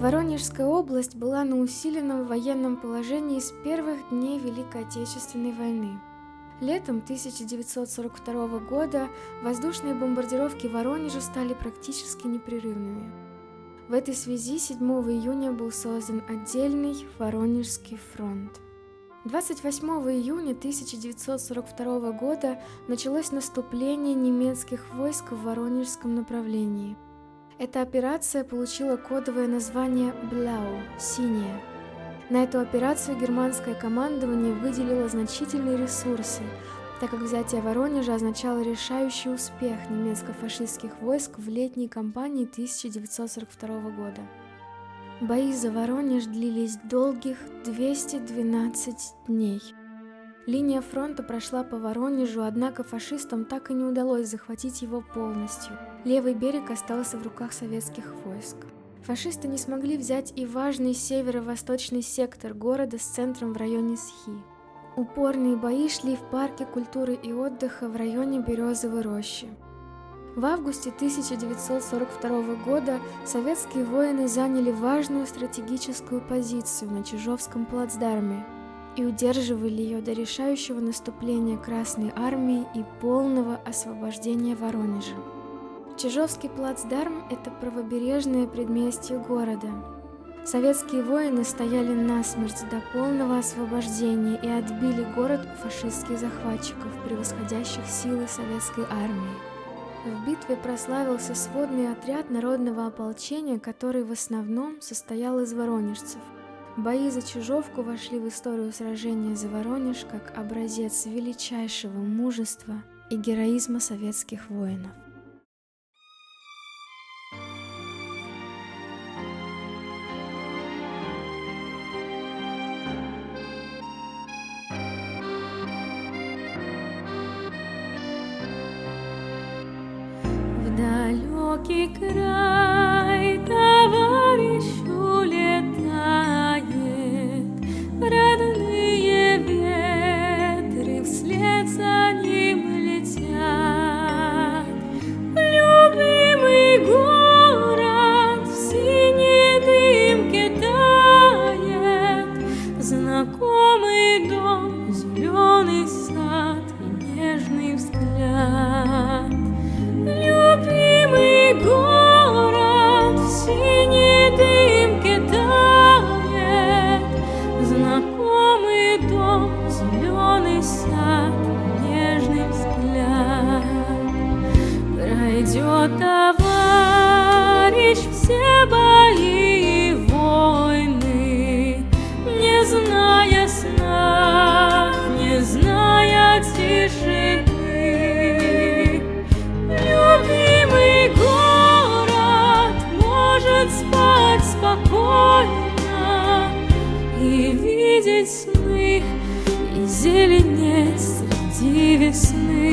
Воронежская область была на усиленном военном положении с первых дней Великой Отечественной войны. Летом 1942 года воздушные бомбардировки Воронежа стали практически непрерывными. В этой связи 7 июня был создан отдельный Воронежский фронт. 28 июня 1942 года началось наступление немецких войск в Воронежском направлении. Эта операция получила кодовое название «Blau» – «Синяя». На эту операцию германское командование выделило значительные ресурсы, так как взятие Воронежа означало решающий успех немецко-фашистских войск в летней кампании 1942 года. Бои за Воронеж длились долгих 212 дней. Линия фронта прошла по Воронежу, однако фашистам так и не удалось захватить его полностью. Левый берег остался в руках советских войск. Фашисты не смогли взять и важный северо-восточный сектор города с центром в районе Схи. Упорные бои шли в парке культуры и отдыха в районе Березовой рощи. В августе 1942 года советские воины заняли важную стратегическую позицию на Чижовском плацдарме и удерживали ее до решающего наступления Красной Армии и полного освобождения Воронежа. Чижовский плацдарм – это правобережное предместье города. Советские воины стояли насмерть до полного освобождения и отбили город у фашистских захватчиков, превосходящих силы советской армии. В битве прославился сводный отряд народного ополчения, который в основном состоял из воронежцев. Бои за Чижовку вошли в историю сражения за Воронеж как образец величайшего мужества и героизма советских воинов. В далекий край товарищ улетает, родные ветры вслед за ним летят. Любимый город в синей дымке тает, знакомый дом, зеленый сад и нежный взгляд. Любимый город в синей дымке тает, знакомый дом, зеленый сад, нежный взгляд. Пройдет товарищ все бои и войны, не зная сна, не зная тишины. Любимый город может спать спокойно и видеть сны, и зеленеть среди весны.